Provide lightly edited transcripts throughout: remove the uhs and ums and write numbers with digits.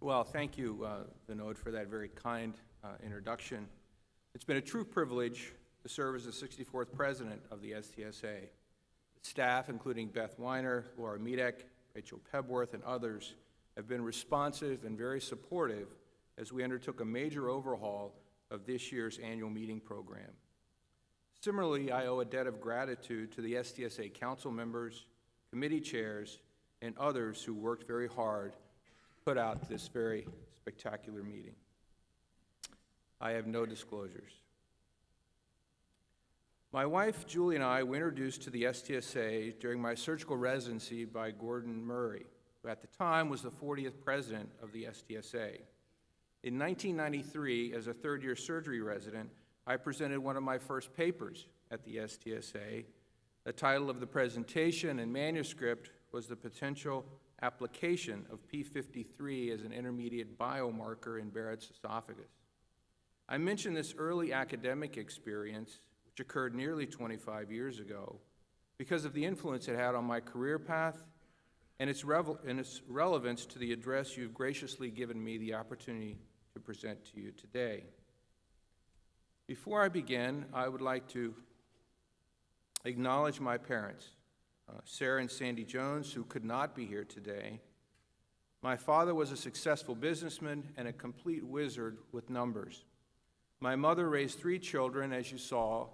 Well, thank you, Vinod, for that very kind introduction. It's been a true privilege to serve as the 64th president of the STSA. The staff, including Beth Weiner, Laura Meadek, Rachel Pebworth, and others, have been responsive and very supportive as we undertook a major overhaul of this year's annual meeting program. Similarly, I owe a debt of gratitude to the STSA council members, committee chairs, and others who worked very hard to put out this very spectacular meeting. I have no disclosures. My wife, Julie, and I were introduced to the STSA during my surgical residency by Gordon Murray, who at the time was the 40th president of the STSA. In 1993, as a third-year surgery resident, I presented one of my first papers at the STSA. The title of the presentation and manuscript was The Potential Application of P53 as an Intermediate Biomarker in Barrett's Esophagus. I mentioned this early academic experience, which occurred nearly 25 years ago, because of the influence it had on my career path and its relevance to the address you've graciously given me the opportunity to present to you today. Before I begin, I would like to acknowledge my parents, Sarah and Sandy Jones, who could not be here today. My father was a successful businessman and a complete wizard with numbers. My mother raised 3 children, as you saw,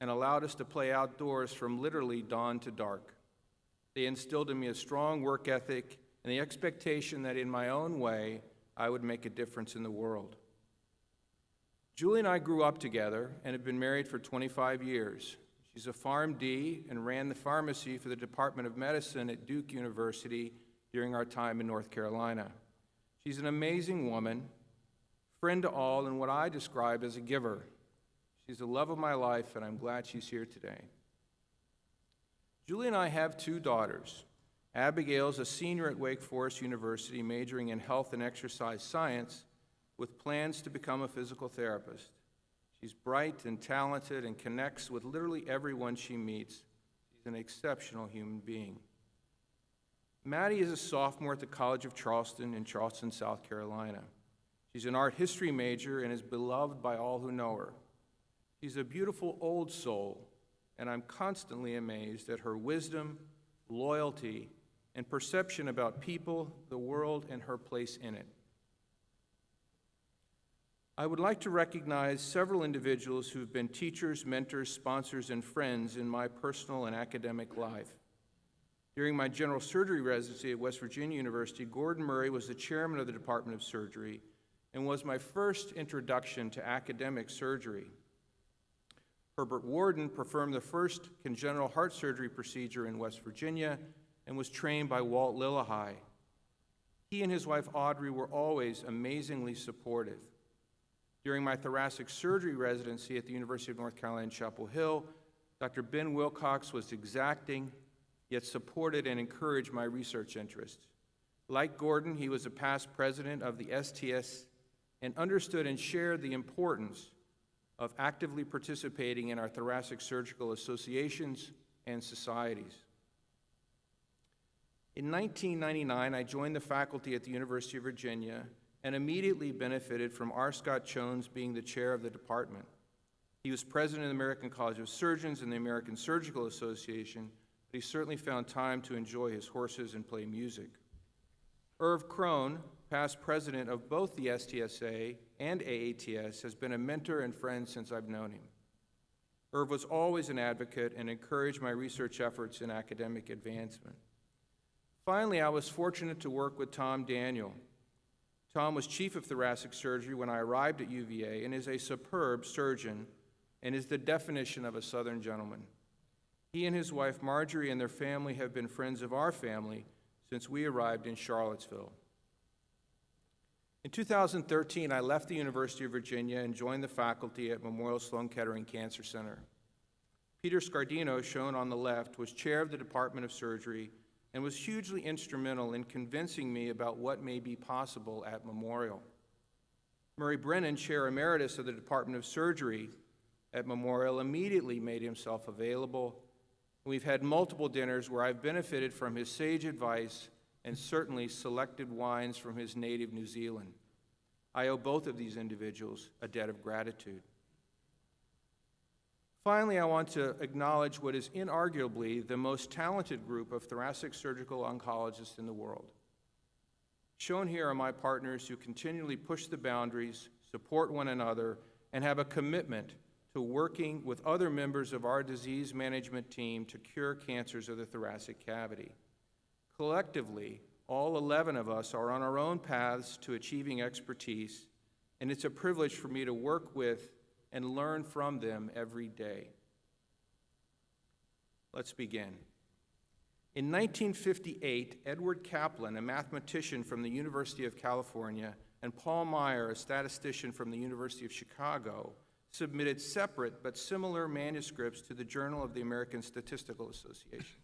and allowed us to play outdoors from literally dawn to dark. They instilled in me a strong work ethic and the expectation that in my own way, I would make a difference in the world. Julie and I grew up together and have been married for 25 years. She's a PharmD and ran the pharmacy for the Department of Medicine at Duke University during our time in North Carolina. She's an amazing woman, friend to all, and what I describe as a giver. She's the love of my life, and I'm glad she's here today. Julie and I have 2 daughters. Abigail's a senior at Wake Forest University, majoring in health and exercise science, with plans to become a physical therapist. She's bright and talented and connects with literally everyone she meets. She's an exceptional human being. Maddie is a sophomore at the College of Charleston in Charleston, South Carolina. She's an art history major and is beloved by all who know her. She's a beautiful old soul, and I'm constantly amazed at her wisdom, loyalty, and perception about people, the world, and her place in it. I would like to recognize several individuals who've been teachers, mentors, sponsors, and friends in my personal and academic life. During my general surgery residency at West Virginia University, Gordon Murray was the chairman of the Department of Surgery and was my first introduction to academic surgery. Herbert Warden performed the first congenital heart surgery procedure in West Virginia and was trained by Walt Lillehei. He and his wife Audrey were always amazingly supportive. During my thoracic surgery residency at the University of North Carolina in Chapel Hill, Dr. Ben Wilcox was exacting, yet supported and encouraged my research interests. Like Gordon, he was a past president of the STS and understood and shared the importance of actively participating in our thoracic surgical associations and societies. In 1999, I joined the faculty at the University of Virginia and immediately benefited from R. Scott Jones being the chair of the department. He was president of the American College of Surgeons and the American Surgical Association, but he certainly found time to enjoy his horses and play music. Irv Krohn, past president of both the STSA and AATS, has been a mentor and friend since I've known him. Irv was always an advocate and encouraged my research efforts in academic advancement. Finally, I was fortunate to work with Tom Daniel. Tom was chief of thoracic surgery when I arrived at UVA and is a superb surgeon and is the definition of a Southern gentleman. He and his wife Marjorie and their family have been friends of our family since we arrived in Charlottesville. In 2013, I left the University of Virginia and joined the faculty at Memorial Sloan Kettering Cancer Center. Peter Scardino, shown on the left, was chair of the Department of Surgery and was hugely instrumental in convincing me about what may be possible at Memorial. Murray Brennan, chair emeritus of the Department of Surgery at Memorial, immediately made himself available. We've had multiple dinners where I've benefited from his sage advice and certainly selected wines from his native New Zealand. I owe both of these individuals a debt of gratitude. Finally, I want to acknowledge what is inarguably the most talented group of thoracic surgical oncologists in the world. Shown here are my partners who continually push the boundaries, support one another, and have a commitment to working with other members of our disease management team to cure cancers of the thoracic cavity. Collectively, all 11 of us are on our own paths to achieving expertise, and it's a privilege for me to work with and learn from them every day. Let's begin. In 1958, Edward Kaplan, a mathematician from the University of California, and Paul Meyer, a statistician from the University of Chicago, submitted separate but similar manuscripts to the Journal of the American Statistical Association.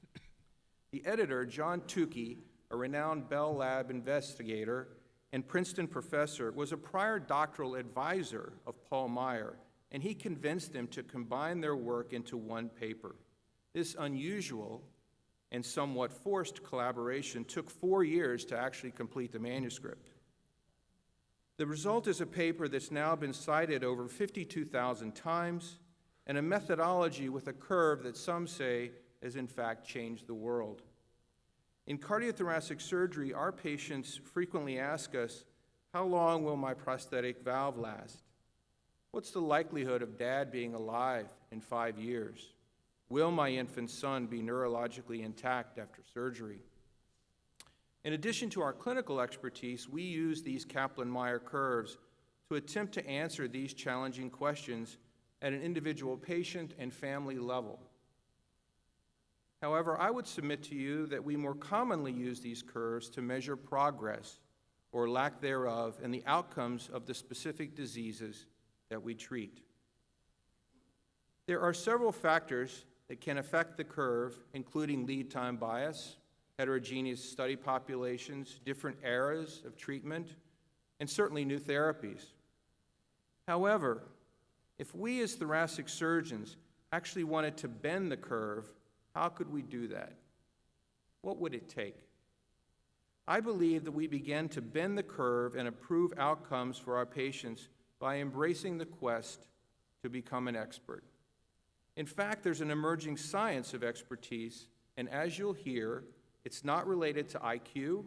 The editor, John Tukey, a renowned Bell Lab investigator and Princeton professor, was a prior doctoral advisor of Paul Meyer, and he convinced them to combine their work into one paper. This unusual and somewhat forced collaboration took 4 years to actually complete the manuscript. The result is a paper that's now been cited over 52,000 times, and a methodology with a curve that some say has in fact changed the world. In cardiothoracic surgery, our patients frequently ask us, how long will my prosthetic valve last? What's the likelihood of Dad being alive in 5 years? Will my infant son be neurologically intact after surgery? In addition to our clinical expertise, we use these Kaplan-Meier curves to attempt to answer these challenging questions at an individual patient and family level. However, I would submit to you that we more commonly use these curves to measure progress or lack thereof in the outcomes of the specific diseases that we treat. There are several factors that can affect the curve, including lead time bias, heterogeneous study populations, different eras of treatment, and certainly new therapies. However, if we as thoracic surgeons actually wanted to bend the curve, how could we do that? What would it take? I believe that we begin to bend the curve and improve outcomes for our patients by embracing the quest to become an expert. In fact, there's an emerging science of expertise, and as you'll hear, it's not related to IQ,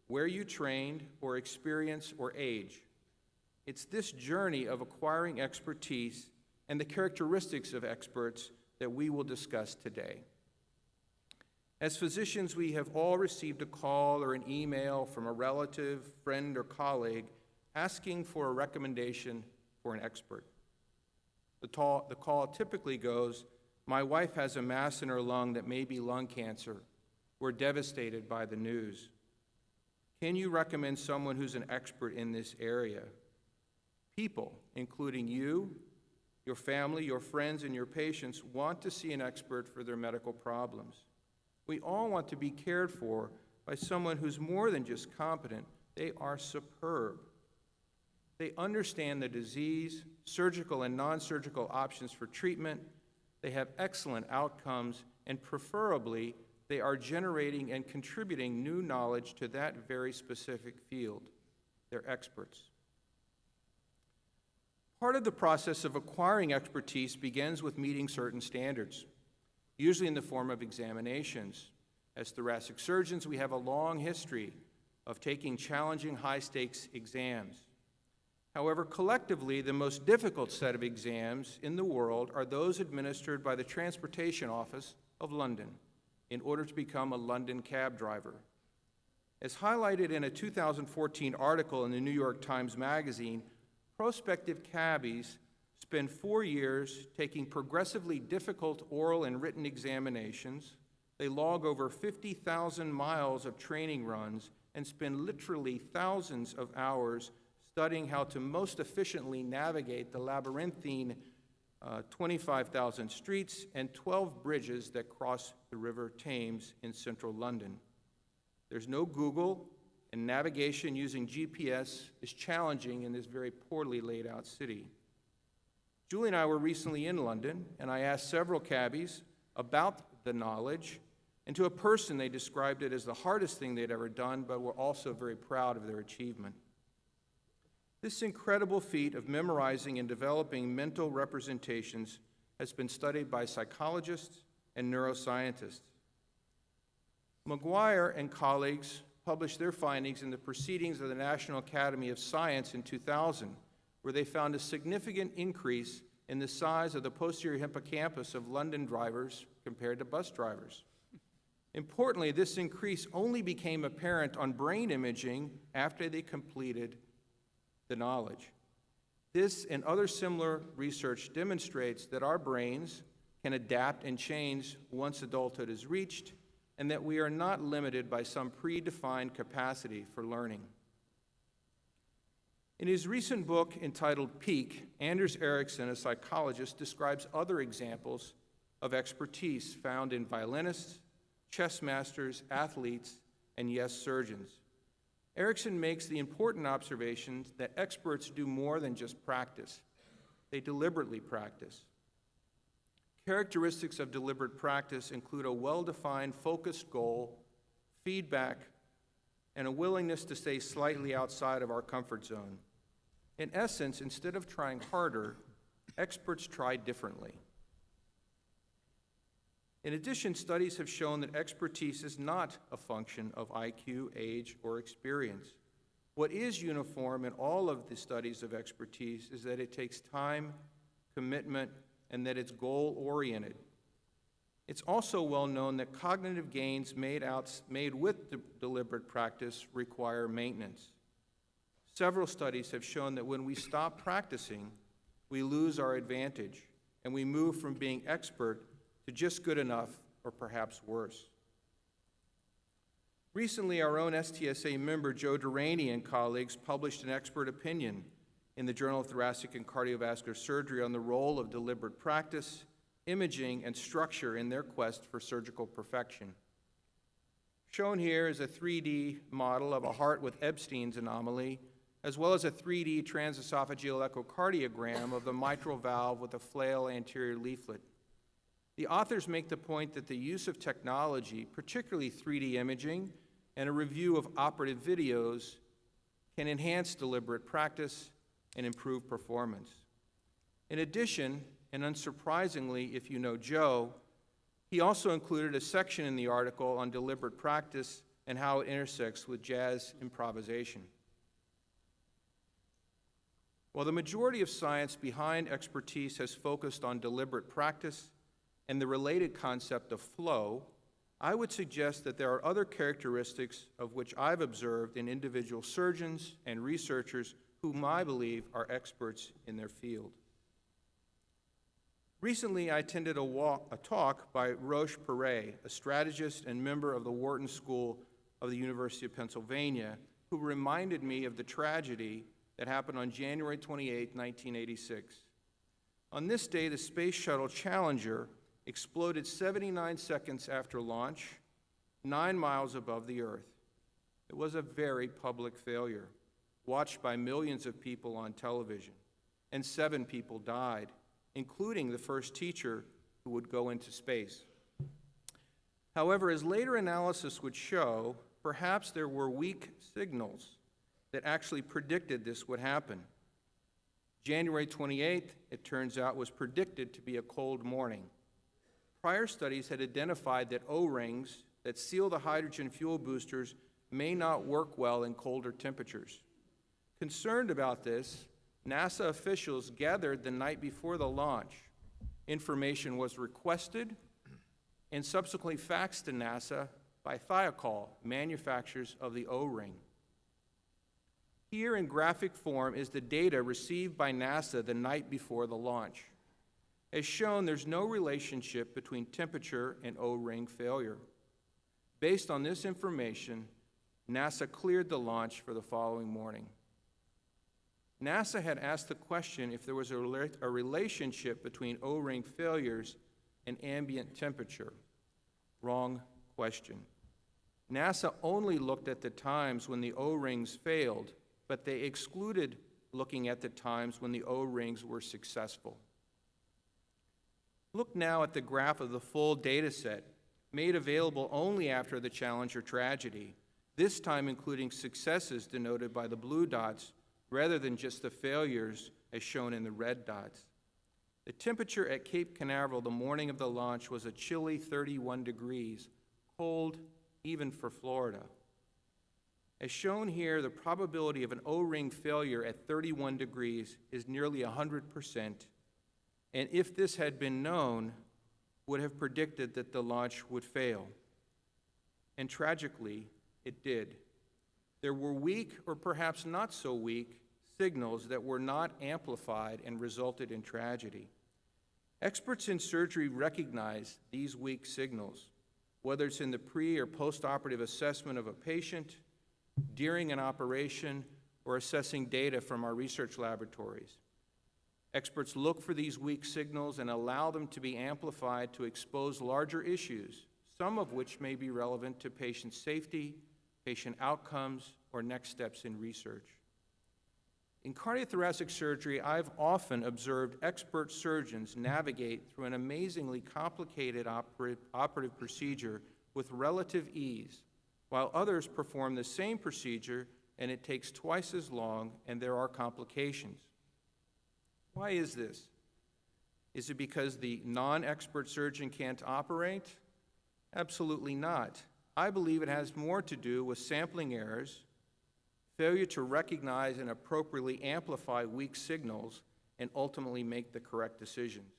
where you trained, or experience, or age. It's this journey of acquiring expertise and the characteristics of experts that we will discuss today. As physicians, we have all received a call or an email from a relative, friend, or colleague asking for a recommendation for an expert. The call typically goes, "My wife has a mass in her lung that may be lung cancer. We're devastated by the news. Can you recommend someone who's an expert in this area?" People, including you, your family, your friends, and your patients, want to see an expert for their medical problems. We all want to be cared for by someone who's more than just competent. They are superb. They understand the disease, surgical and non-surgical options for treatment. They have excellent outcomes, and preferably, they are generating and contributing new knowledge to that very specific field. They're experts. Part of the process of acquiring expertise begins with meeting certain standards, usually in the form of examinations. As thoracic surgeons, we have a long history of taking challenging high-stakes exams. However, collectively, the most difficult set of exams in the world are those administered by the Transportation Office of London in order to become a London cab driver. As highlighted in a 2014 article in the New York Times Magazine, prospective cabbies spend 4 years taking progressively difficult oral and written examinations. They log over 50,000 miles of training runs and spend literally thousands of hours studying how to most efficiently navigate the labyrinthine 25,000 streets and 12 bridges that cross the River Thames in central London. There's no Google, and navigation using GPS is challenging in this very poorly laid out city. Julie and I were recently in London, and I asked several cabbies about the knowledge And to a person, they described it as the hardest thing they'd ever done, but were also very proud of their achievement. This incredible feat of memorizing and developing mental representations has been studied by psychologists and neuroscientists. McGuire and colleagues published their findings in the Proceedings of the National Academy of Science in 2000, where they found a significant increase in the size of the posterior hippocampus of London drivers compared to bus drivers. Importantly, this increase only became apparent on brain imaging after they completed the knowledge. This and other similar research demonstrates that our brains can adapt and change once adulthood is reached, and that we are not limited by some predefined capacity for learning. In his recent book entitled Peak, Anders Ericsson, a psychologist, describes other examples of expertise found in violinists, chess masters, athletes, and yes, surgeons. Ericsson makes the important observation that experts do more than just practice. They deliberately practice. Characteristics of deliberate practice include a well-defined, focused goal, feedback, and a willingness to stay slightly outside of our comfort zone. In essence, instead of trying harder, experts try differently. In addition, studies have shown that expertise is not a function of IQ, age, or experience. What is uniform in all of the studies of expertise is that it takes time, commitment, and that it's goal-oriented. It's also well known that cognitive gains made with deliberate practice require maintenance. Several studies have shown that when we stop practicing, we lose our advantage, and we move from being expert to just good enough, or perhaps worse. Recently, our own STSA member, Joe Duraney, and colleagues published an expert opinion in the Journal of Thoracic and Cardiovascular Surgery on the role of deliberate practice, imaging, and structure in their quest for surgical perfection. Shown here is a 3D model of a heart with Ebstein's anomaly, as well as a 3D transesophageal echocardiogram of the mitral valve with a flail anterior leaflet. The authors make the point that the use of technology, particularly 3D imaging, and a review of operative videos can enhance deliberate practice and improve performance. In addition, and unsurprisingly, if you know Joe, he also included a section in the article on deliberate practice and how it intersects with jazz improvisation. While the majority of science behind expertise has focused on deliberate practice and the related concept of flow, I would suggest that there are other characteristics of which I've observed in individual surgeons and researchers whom I believe are experts in their field. Recently, I attended a talk by Roche Perret, a strategist and member of the Wharton School of the University of Pennsylvania, who reminded me of the tragedy that happened on January 28, 1986. On this day, the Space Shuttle Challenger exploded 79 seconds after launch, 9 miles above the Earth. It was a very public failure, watched by millions of people on television, and 7 people died, including the first teacher who would go into space. However, as later analysis would show, perhaps there were weak signals that actually predicted this would happen. January 28th, it turns out, was predicted to be a cold morning. Prior studies had identified that O-rings that seal the hydrogen fuel boosters may not work well in colder temperatures. Concerned about this, NASA officials gathered the night before the launch. Information was requested and subsequently faxed to NASA by Thiokol, manufacturers of the O-ring. Here in graphic form is the data received by NASA the night before the launch. As shown, there's no relationship between temperature and O-ring failure. Based on this information, NASA cleared the launch for the following morning. NASA had asked the question if there was a relationship between O-ring failures and ambient temperature. Wrong question. NASA only looked at the times when the O-rings failed, but they excluded looking at the times when the O-rings were successful. Look now at the graph of the full data set, made available only after the Challenger tragedy, this time including successes denoted by the blue dots rather than just the failures as shown in the red dots. The temperature at Cape Canaveral the morning of the launch was a chilly 31 degrees, cold even for Florida. As shown here, the probability of an O-ring failure at 31 degrees is nearly 100%, and if this had been known, would have predicted that the launch would fail. And tragically, it did. There were weak, or perhaps not so weak, signals that were not amplified and resulted in tragedy. Experts in surgery recognize these weak signals, whether it's in the pre- or post-operative assessment of a patient, during an operation, or assessing data from our research laboratories. Experts look for these weak signals and allow them to be amplified to expose larger issues, some of which may be relevant to patient safety, patient outcomes, or next steps in research. In cardiothoracic surgery, I've often observed expert surgeons navigate through an amazingly complicated operative procedure with relative ease, while others perform the same procedure and it takes twice as long and there are complications. Why is this? Is it because the non-expert surgeon can't operate? Absolutely not. I believe it has more to do with sampling errors, failure to recognize and appropriately amplify weak signals, and ultimately make the correct decisions.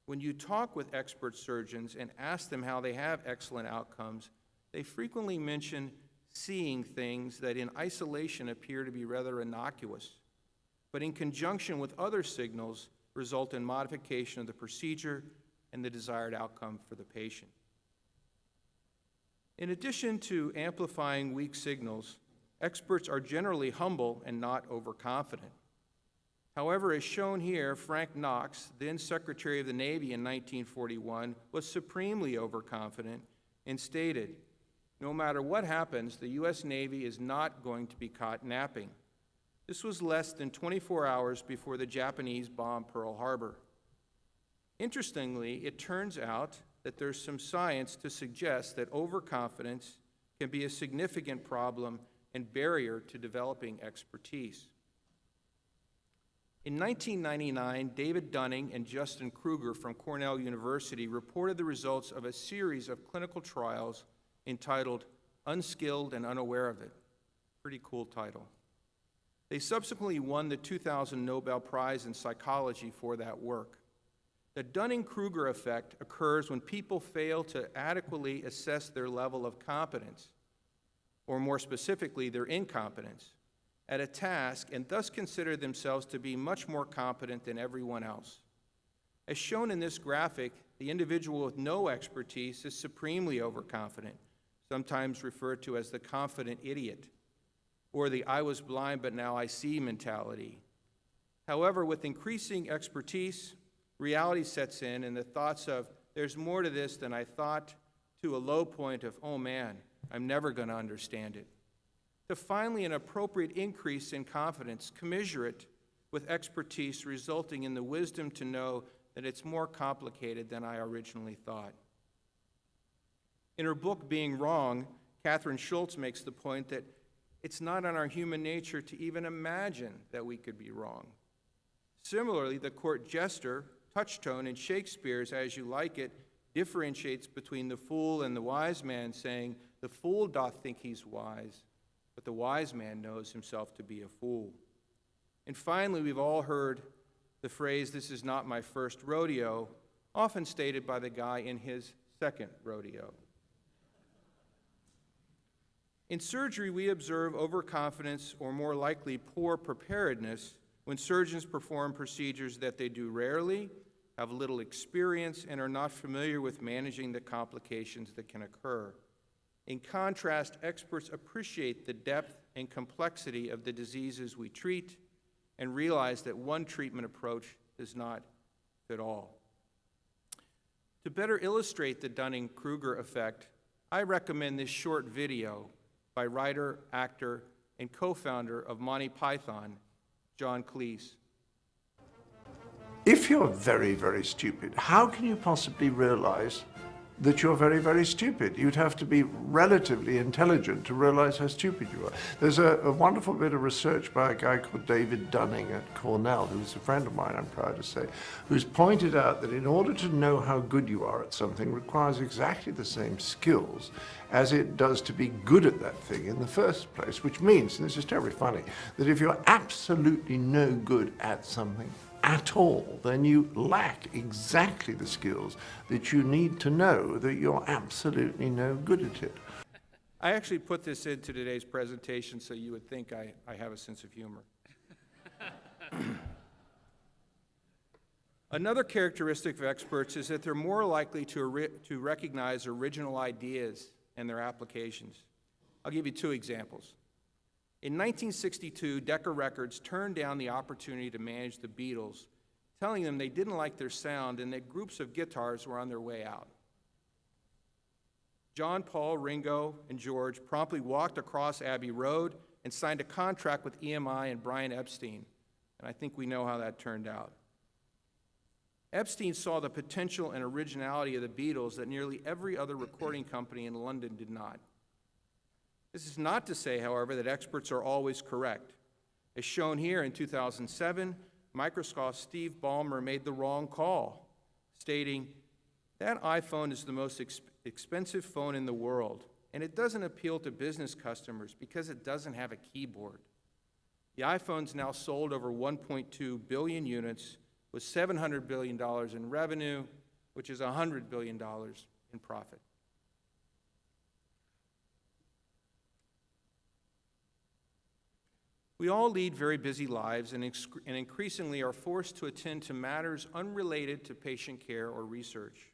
When you talk with expert surgeons and ask them how they have excellent outcomes, they frequently mention seeing things that in isolation appear to be rather innocuous, but in conjunction with other signals result in modification of the procedure and the desired outcome for the patient. In addition to amplifying weak signals, experts are generally humble and not overconfident. However, as shown here, Frank Knox, then Secretary of the Navy in 1941, was supremely overconfident and stated, "No matter what happens, the U.S. Navy is not going to be caught napping." This was less than 24 hours before the Japanese bombed Pearl Harbor. Interestingly, it turns out that there's some science to suggest that overconfidence can be a significant problem and barrier to developing expertise. In 1999, David Dunning and Justin Kruger from Cornell University reported the results of a series of clinical trials entitled Unskilled and Unaware of It. Pretty cool title. They subsequently won the 2000 Nobel Prize in Psychology for that work. The Dunning-Kruger effect occurs when people fail to adequately assess their level of competence, or more specifically, their incompetence, at a task and thus consider themselves to be much more competent than everyone else. As shown in this graphic, the individual with no expertise is supremely overconfident, sometimes referred to as the confident idiot, or the "I was blind but now I see" mentality. However, with increasing expertise, reality sets in and the thoughts of "there's more to this than I thought" to a low point of "oh man, I'm never going to understand it," to finally an appropriate increase in confidence commensurate with expertise, resulting in the wisdom to know that it's more complicated than I originally thought. In her book, Being Wrong, Catherine Schultz makes the point that it's not in our human nature to even imagine that we could be wrong. Similarly, the court jester, touchstone in Shakespeare's As You Like It, differentiates between the fool and the wise man, saying, "The fool doth think he's wise, but the wise man knows himself to be a fool." And finally, we've all heard the phrase, "This is not my first rodeo," often stated by the guy in his second rodeo. In surgery, we observe overconfidence, or more likely poor preparedness, when surgeons perform procedures that they do rarely, have little experience, and are not familiar with managing the complications that can occur. In contrast, experts appreciate the depth and complexity of the diseases we treat and realize that one treatment approach does not fit all. To better illustrate the Dunning-Kruger effect, I recommend this short video by writer, actor, and co-founder of Monty Python, John Cleese. If you're very, very stupid, how can you possibly realize that you're very, very stupid. You'd have to be relatively intelligent to realize how stupid you are. There's a wonderful bit of research by a guy called David Dunning at Cornell, who's a friend of mine, I'm proud to say, who's pointed out that in order to know how good you are at something requires exactly the same skills as it does to be good at that thing in the first place, which means, and this is terribly funny, that if you're absolutely no good at something at all, then you lack exactly the skills that you need to know that you're absolutely no good at it. I actually put this into today's presentation so you would think I have a sense of humor. Another characteristic of experts is that they're more likely to recognize original ideas and their applications. I'll give you two examples. In 1962, Decca Records turned down the opportunity to manage the Beatles, telling them they didn't like their sound and that groups of guitars were on their way out. John, Paul, Ringo, and George promptly walked across Abbey Road and signed a contract with EMI and Brian Epstein, and I think we know how that turned out. Epstein saw the potential and originality of the Beatles that nearly every other recording company in London did not. This is not to say, however, that experts are always correct. As shown here, in 2007, Microsoft's Steve Ballmer made the wrong call, stating, "That iPhone is the most expensive phone in the world, and it doesn't appeal to business customers because it doesn't have a keyboard." The iPhone's now sold over 1.2 billion units with $700 billion in revenue, which is $100 billion in profit. We all lead very busy lives and increasingly are forced to attend to matters unrelated to patient care or research.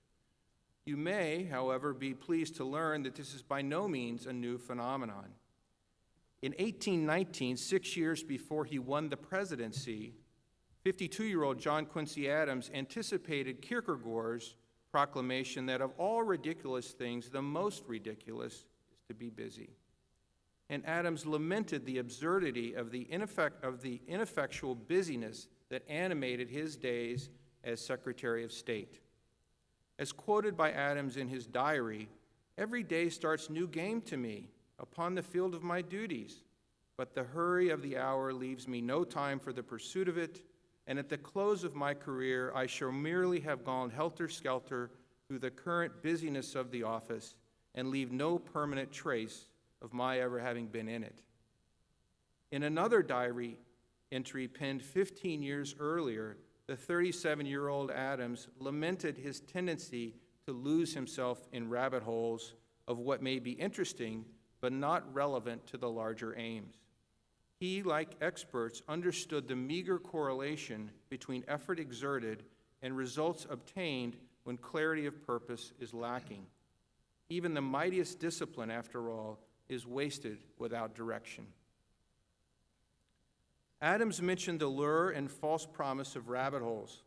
You may, however, be pleased to learn that this is by no means a new phenomenon. In 1819, 6 years before he won the presidency, 52-year-old John Quincy Adams anticipated Kierkegaard's proclamation that of all ridiculous things, the most ridiculous is to be busy. And Adams lamented the absurdity of the ineffectual busyness that animated his days as Secretary of State. As quoted by Adams in his diary, "Every day starts new game to me upon the field of my duties, but the hurry of the hour leaves me no time for the pursuit of it, and at the close of my career I shall merely have gone helter-skelter through the current busyness of the office and leave no permanent trace of my ever having been in it." In another diary entry penned 15 years earlier, the 37-year-old Adams lamented his tendency to lose himself in rabbit holes of what may be interesting but not relevant to the larger aims. He, like experts, understood the meager correlation between effort exerted and results obtained when clarity of purpose is lacking. Even the mightiest discipline, after all, is wasted without direction. Adams mentioned the lure and false promise of rabbit holes.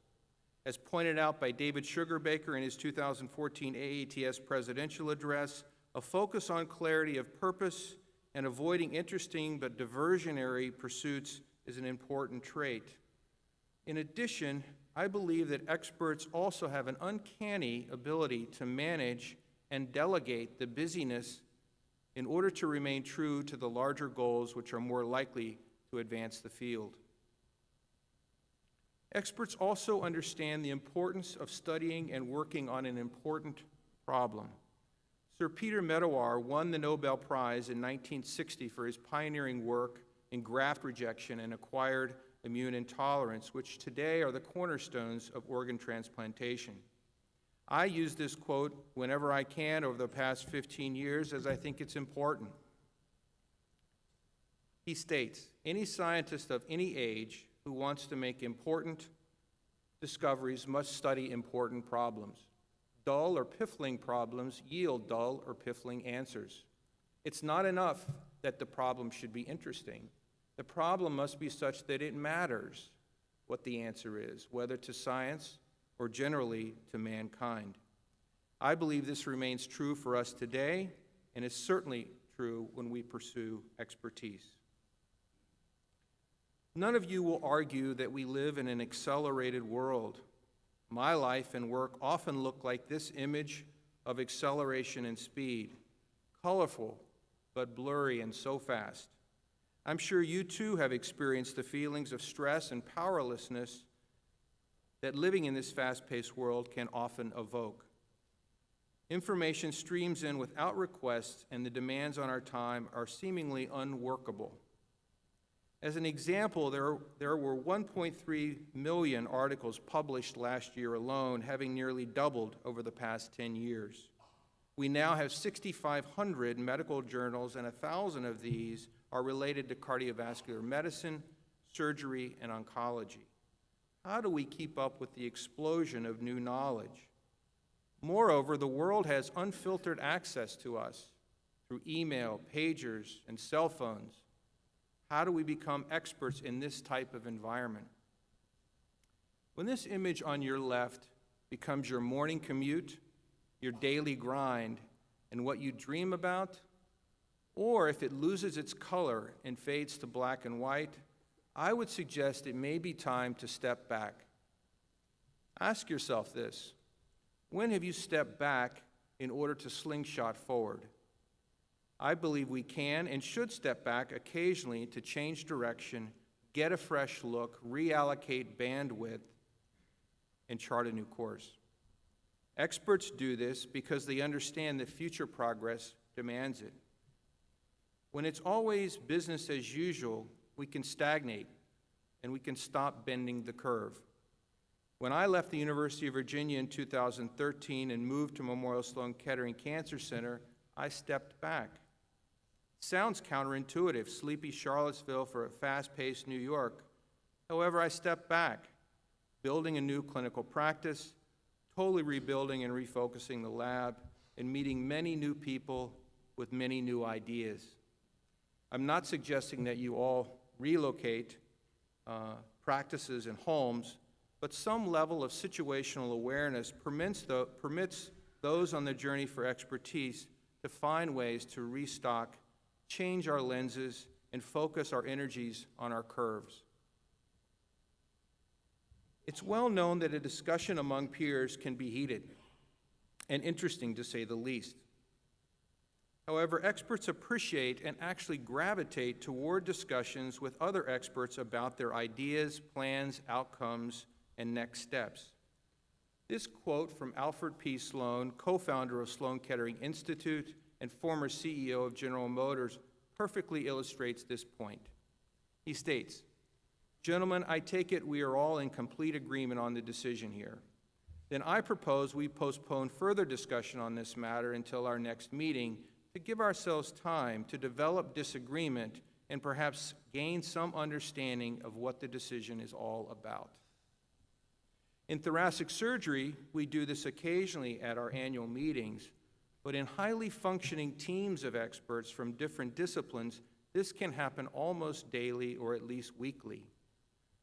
As pointed out by David Sugarbaker in his 2014 AATS presidential address, a focus on clarity of purpose and avoiding interesting but diversionary pursuits is an important trait. In addition, I believe that experts also have an uncanny ability to manage and delegate the busyness in order to remain true to the larger goals which are more likely to advance the field. Experts also understand the importance of studying and working on an important problem. Sir Peter Medawar won the Nobel Prize in 1960 for his pioneering work in graft rejection and acquired immune intolerance, which today are the cornerstones of organ transplantation. I use this quote whenever I can over the past 15 years as I think it's important. He states, "Any scientist of any age who wants to make important discoveries must study important problems. Dull or piffling problems yield dull or piffling answers. It's not enough that the problem should be interesting. The problem must be such that it matters what the answer is, whether to science or generally to mankind." I believe this remains true for us today, and is certainly true when we pursue expertise. None of you will argue that we live in an accelerated world. My life and work often look like this image of acceleration and speed, colorful but blurry and so fast. I'm sure you too have experienced the feelings of stress and powerlessness that living in this fast-paced world can often evoke. Information streams in without request, and the demands on our time are seemingly unworkable. As an example, there were 1.3 million articles published last year alone, having nearly doubled over the past 10 years. We now have 6,500 medical journals, and 1,000 of these are related to cardiovascular medicine, surgery, and oncology. How do we keep up with the explosion of new knowledge? Moreover, the world has unfiltered access to us through email, pagers, and cell phones. How do we become experts in this type of environment? When this image on your left becomes your morning commute, your daily grind, and what you dream about, or if it loses its color and fades to black and white, I would suggest it may be time to step back. Ask yourself this: when have you stepped back in order to slingshot forward? I believe we can and should step back occasionally to change direction, get a fresh look, reallocate bandwidth, and chart a new course. Experts do this because they understand that future progress demands it. When it's always business as usual, we can stagnate and we can stop bending the curve. When I left the University of Virginia in 2013 and moved to Memorial Sloan Kettering Cancer Center, I stepped back. Sounds counterintuitive, sleepy Charlottesville for a fast-paced New York. However, I stepped back, building a new clinical practice, totally rebuilding and refocusing the lab, and meeting many new people with many new ideas. I'm not suggesting that you all relocate practices and homes, but some level of situational awareness permits those on the journey for expertise to find ways to restock, change our lenses, and focus our energies on our curves. It's well known that a discussion among peers can be heated and interesting, to say the least. However, experts appreciate and actually gravitate toward discussions with other experts about their ideas, plans, outcomes, and next steps. This quote from Alfred P. Sloan, co-founder of Sloan Kettering Institute and former CEO of General Motors, perfectly illustrates this point. He states, "Gentlemen, I take it we are all in complete agreement on the decision here. Then I propose we postpone further discussion on this matter until our next meeting to give ourselves time to develop disagreement and perhaps gain some understanding of what the decision is all about." In thoracic surgery, we do this occasionally at our annual meetings, but in highly functioning teams of experts from different disciplines, this can happen almost daily or at least weekly.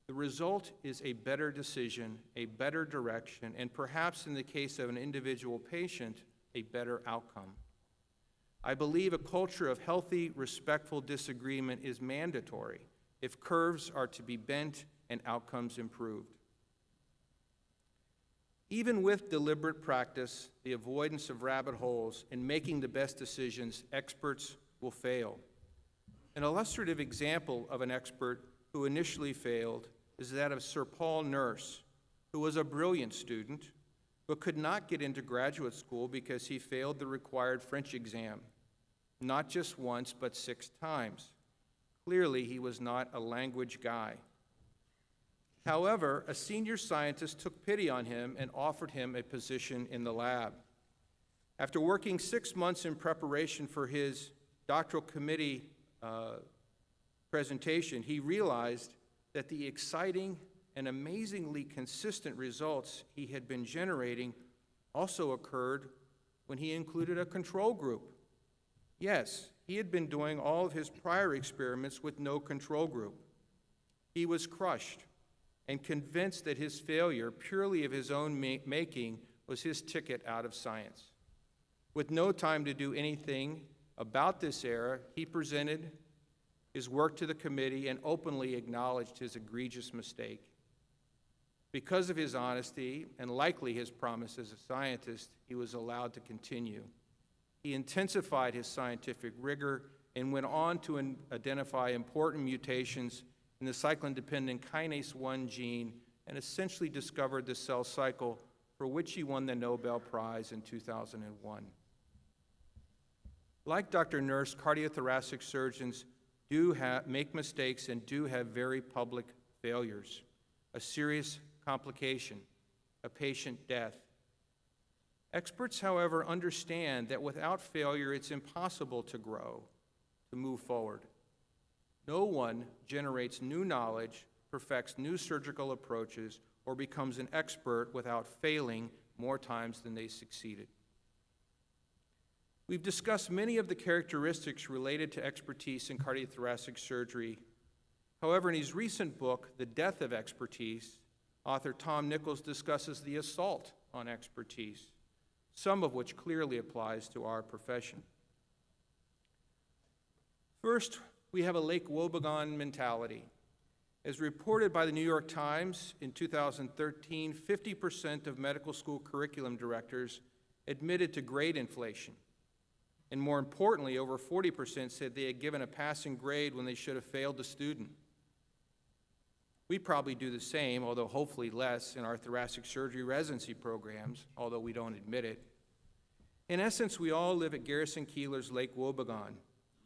The result is a better decision, a better direction, and perhaps in the case of an individual patient, a better outcome. I believe a culture of healthy, respectful disagreement is mandatory if curves are to be bent and outcomes improved. Even with deliberate practice, the avoidance of rabbit holes, and making the best decisions, experts will fail. An illustrative example of an expert who initially failed is that of Sir Paul Nurse, who was a brilliant student, but could not get into graduate school because he failed the required French exam, not just once, but 6 times. Clearly, he was not a language guy. However, a senior scientist took pity on him and offered him a position in the lab. After working 6 months in preparation for his doctoral committee presentation, he realized that the exciting and amazingly consistent results he had been generating also occurred when he included a control group. Yes, he had been doing all of his prior experiments with no control group. He was crushed and convinced that his failure, purely of his own making, was his ticket out of science. With no time to do anything about this error, he presented his work to the committee and openly acknowledged his egregious mistake. Because of his honesty and likely his promise as a scientist, he was allowed to continue. He intensified his scientific rigor and went on to identify important mutations in the cyclin-dependent kinase 1 gene and essentially discovered the cell cycle, for which he won the Nobel Prize in 2001. Like Dr. Nurse, cardiothoracic surgeons do make mistakes and do have very public failures, a serious complication, a patient death. Experts, however, understand that without failure, it's impossible to grow, to move forward. No one generates new knowledge, perfects new surgical approaches, or becomes an expert without failing more times than they succeeded. We've discussed many of the characteristics related to expertise in cardiothoracic surgery. However, in his recent book, The Death of Expertise, author Tom Nichols discusses the assault on expertise, some of which clearly applies to our profession. First, we have a Lake Wobegon mentality. As reported by the New York Times in 2013, 50% of medical school curriculum directors admitted to grade inflation. And more importantly, over 40% said they had given a passing grade when they should have failed a student. We probably do the same, although hopefully less, in our thoracic surgery residency programs, although we don't admit it. In essence, we all live at Garrison Keillor's Lake Wobegon,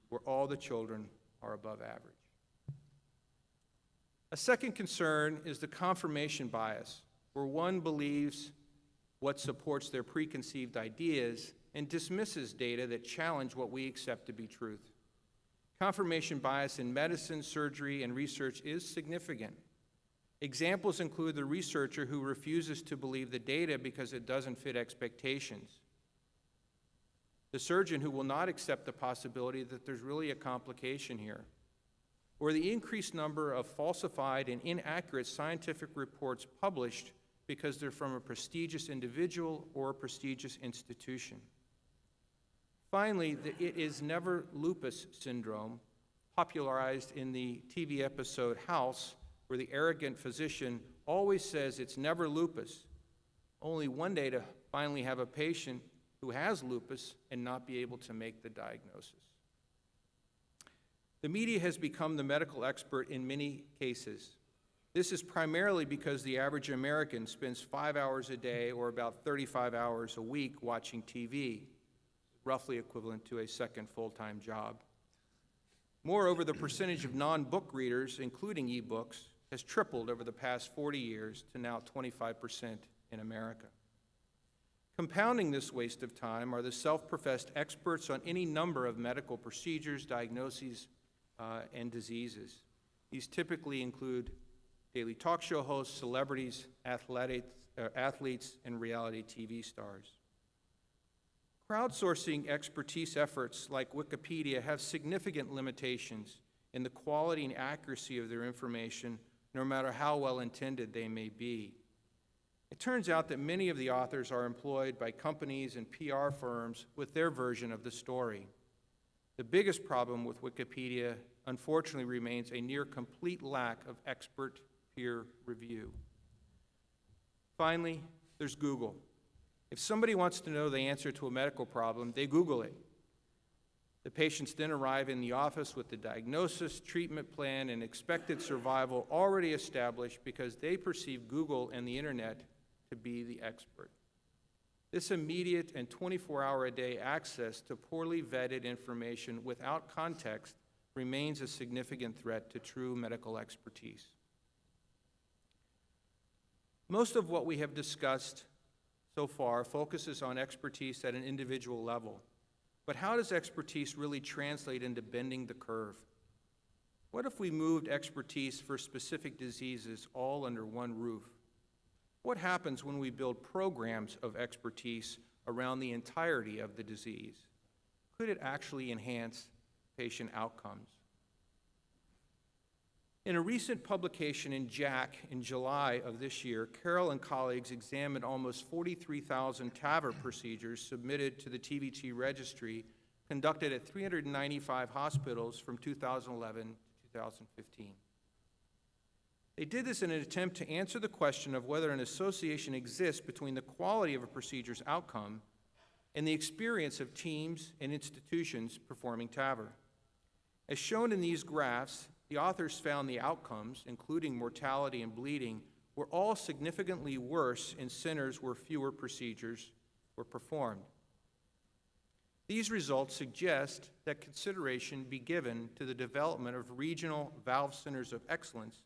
where all the children are above average. A second concern is the confirmation bias, where one believes what supports their preconceived ideas and dismisses data that challenge what we accept to be truth. Confirmation bias in medicine, surgery, and research is significant. Examples include the researcher who refuses to believe the data because it doesn't fit expectations, the surgeon who will not accept the possibility that there's really a complication here, or the increased number of falsified and inaccurate scientific reports published because they're from a prestigious individual or a prestigious institution. Finally, the "it is never lupus" syndrome, popularized in the TV episode House, where the arrogant physician always says it's never lupus, only one day to finally have a patient who has lupus and not be able to make the diagnosis. The media has become the medical expert in many cases. This is primarily because the average American spends 5 hours a day, or about 35 hours a week, watching TV, roughly equivalent to a second full-time job. Moreover, the percentage of non-book readers, including e-books, has tripled over the past 40 years to now 25% in America. Compounding this waste of time are the self-professed experts on any number of medical procedures, diagnoses, and diseases. These typically include daily talk show hosts, celebrities, athletes, and reality TV stars. Crowdsourcing expertise efforts like Wikipedia have significant limitations in the quality and accuracy of their information, no matter how well intended they may be. It turns out that many of the authors are employed by companies and PR firms with their version of the story. The biggest problem with Wikipedia, unfortunately, remains a near complete lack of expert peer review. Finally, there's Google. If somebody wants to know the answer to a medical problem, they Google it. The patients then arrive in the office with the diagnosis, treatment plan, and expected survival already established because they perceive Google and the internet to be the expert. This immediate and 24-hour-a-day access to poorly vetted information without context remains a significant threat to true medical expertise. Most of what we have discussed so far focuses on expertise at an individual level. But how does expertise really translate into bending the curve? What if we moved expertise for specific diseases all under one roof? What happens when we build programs of expertise around the entirety of the disease? Could it actually enhance patient outcomes? In a recent publication in JACC in July of this year, Carroll and colleagues examined almost 43,000 TAVR procedures submitted to the TVT registry conducted at 395 hospitals from 2011 to 2015. They did this in an attempt to answer the question of whether an association exists between the quality of a procedure's outcome and the experience of teams and institutions performing TAVR. As shown in these graphs, the authors found the outcomes, including mortality and bleeding, were all significantly worse in centers where fewer procedures were performed. These results suggest that consideration be given to the development of regional valve centers of excellence,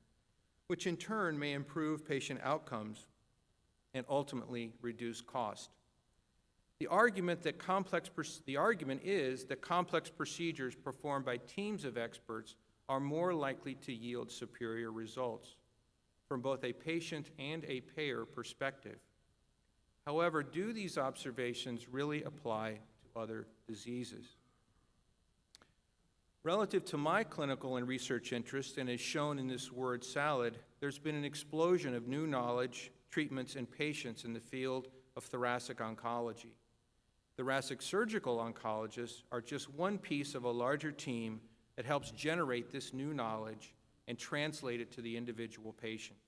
which in turn may improve patient outcomes and ultimately reduce cost. The argument is that complex procedures performed by teams of experts are more likely to yield superior results from both a patient and a payer perspective. However, do these observations really apply to other diseases? Relative to my clinical and research interest, and as shown in this word salad, there's been an explosion of new knowledge, treatments, and patients in the field of thoracic oncology. Thoracic surgical oncologists are just one piece of a larger team that helps generate this new knowledge and translate it to the individual patient.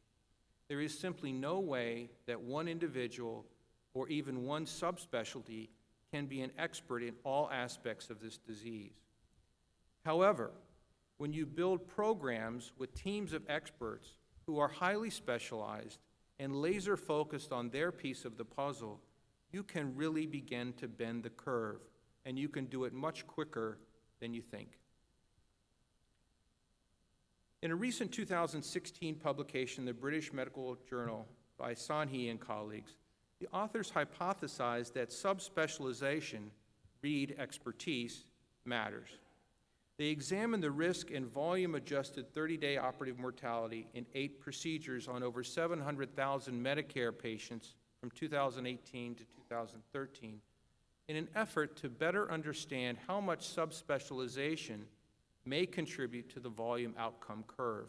There is simply no way that one individual or even one subspecialty can be an expert in all aspects of this disease. However, when you build programs with teams of experts who are highly specialized and laser focused on their piece of the puzzle, you can really begin to bend the curve, and you can do it much quicker than you think. In a recent 2016 publication in the British Medical Journal by Sanhi and colleagues, the authors hypothesized that subspecialization, read expertise, matters. They examined the risk and volume-adjusted 30-day operative mortality in 8 procedures on over 700,000 Medicare patients from 2018 to 2013 in an effort to better understand how much subspecialization may contribute to the volume outcome curve.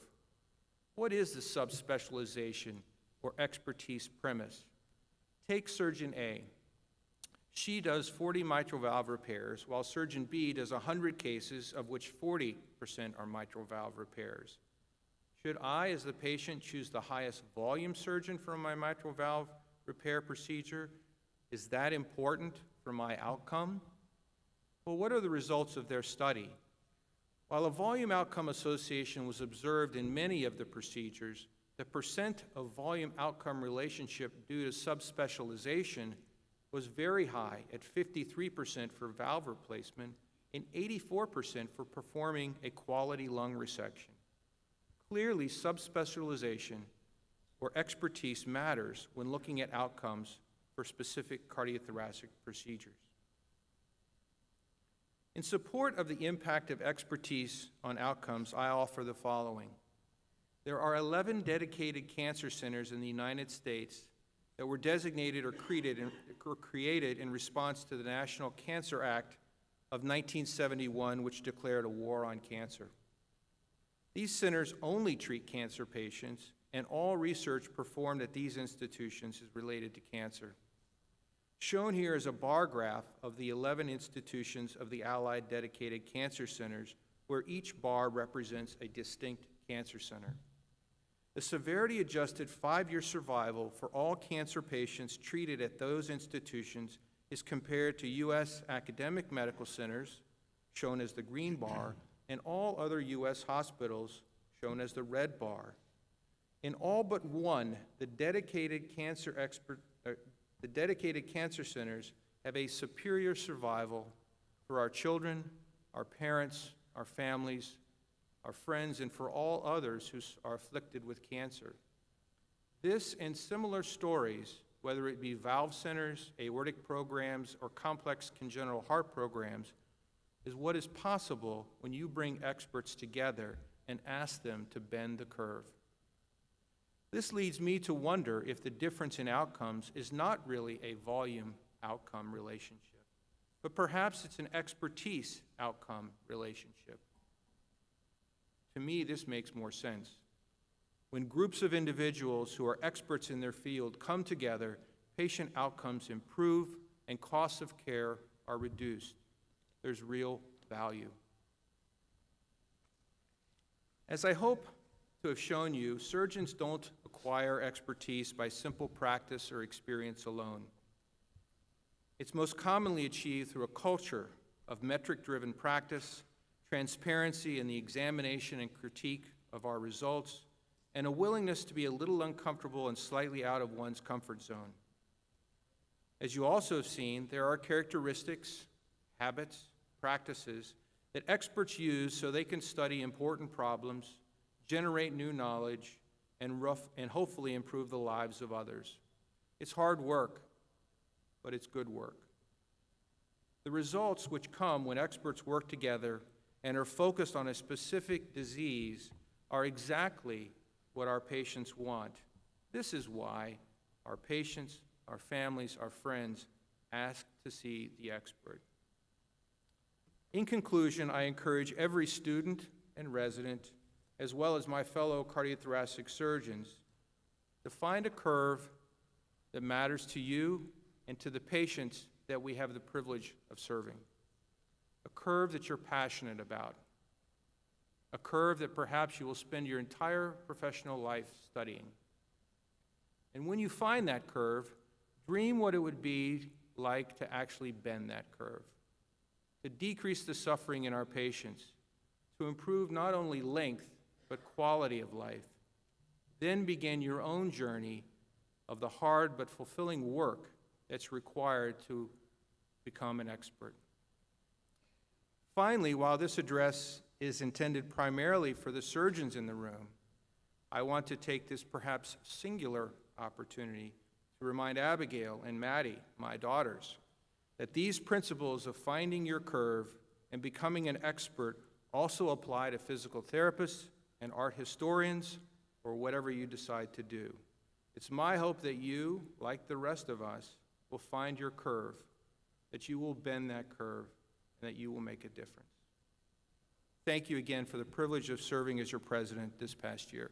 What is the subspecialization or expertise premise? Take surgeon A. She does 40 mitral valve repairs, while surgeon B does 100 cases, of which 40% are mitral valve repairs. Should I, as the patient, choose the highest volume surgeon for my mitral valve repair procedure? Is that important for my outcome? Well, what are the results of their study? While a volume outcome association was observed in many of the procedures, the percent of volume outcome relationship due to subspecialization was very high at 53% for valve replacement and 84% for performing a quality lung resection. Clearly, subspecialization or expertise matters when looking at outcomes for specific cardiothoracic procedures. In support of the impact of expertise on outcomes, I offer the following. There are 11 dedicated cancer centers in the United States that were designated or created in response to the National Cancer Act of 1971, which declared a war on cancer. These centers only treat cancer patients, and all research performed at these institutions is related to cancer. Shown here is a bar graph of the 11 institutions of the Allied Dedicated Cancer Centers, where each bar represents a distinct cancer center. The severity-adjusted 5-year survival for all cancer patients treated at those institutions is compared to U.S. academic medical centers, shown as the green bar, and all other U.S. hospitals, shown as the red bar. In all but one, the dedicated cancer centers have a superior survival for our children, our parents, our families, our friends, and for all others who are afflicted with cancer. This and similar stories, whether it be valve centers, aortic programs, or complex congenital heart programs, is what is possible when you bring experts together and ask them to bend the curve. This leads me to wonder if the difference in outcomes is not really a volume outcome relationship, but perhaps it's an expertise outcome relationship. To me, this makes more sense. When groups of individuals who are experts in their field come together, patient outcomes improve and costs of care are reduced. There's real value. As I hope to have shown you, surgeons don't acquire expertise by simple practice or experience alone. It's most commonly achieved through a culture of metric-driven practice, transparency in the examination and critique of our results, and a willingness to be a little uncomfortable and slightly out of one's comfort zone. As you also have seen, there are characteristics, habits, practices that experts use so they can study important problems, generate new knowledge, and hopefully improve the lives of others. It's hard work, but it's good work. The results which come when experts work together and are focused on a specific disease are exactly what our patients want. This is why our patients, our families, our friends ask to see the expert. In conclusion, I encourage every student and resident, as well as my fellow cardiothoracic surgeons, to find a curve that matters to you and to the patients that we have the privilege of serving. A curve that you're passionate about. A curve that perhaps you will spend your entire professional life studying. And when you find that curve, dream what it would be like to actually bend that curve, to decrease the suffering in our patients, to improve not only length, but quality of life. Then begin your own journey of the hard but fulfilling work that's required to become an expert. Finally, while this address is intended primarily for the surgeons in the room, I want to take this perhaps singular opportunity to remind Abigail and Maddie, my daughters, that these principles of finding your curve and becoming an expert also apply to physical therapists and art historians or whatever you decide to do. It's my hope that you, like the rest of us, will find your curve, that you will bend that curve, and that you will make a difference. Thank you again for the privilege of serving as your president this past year.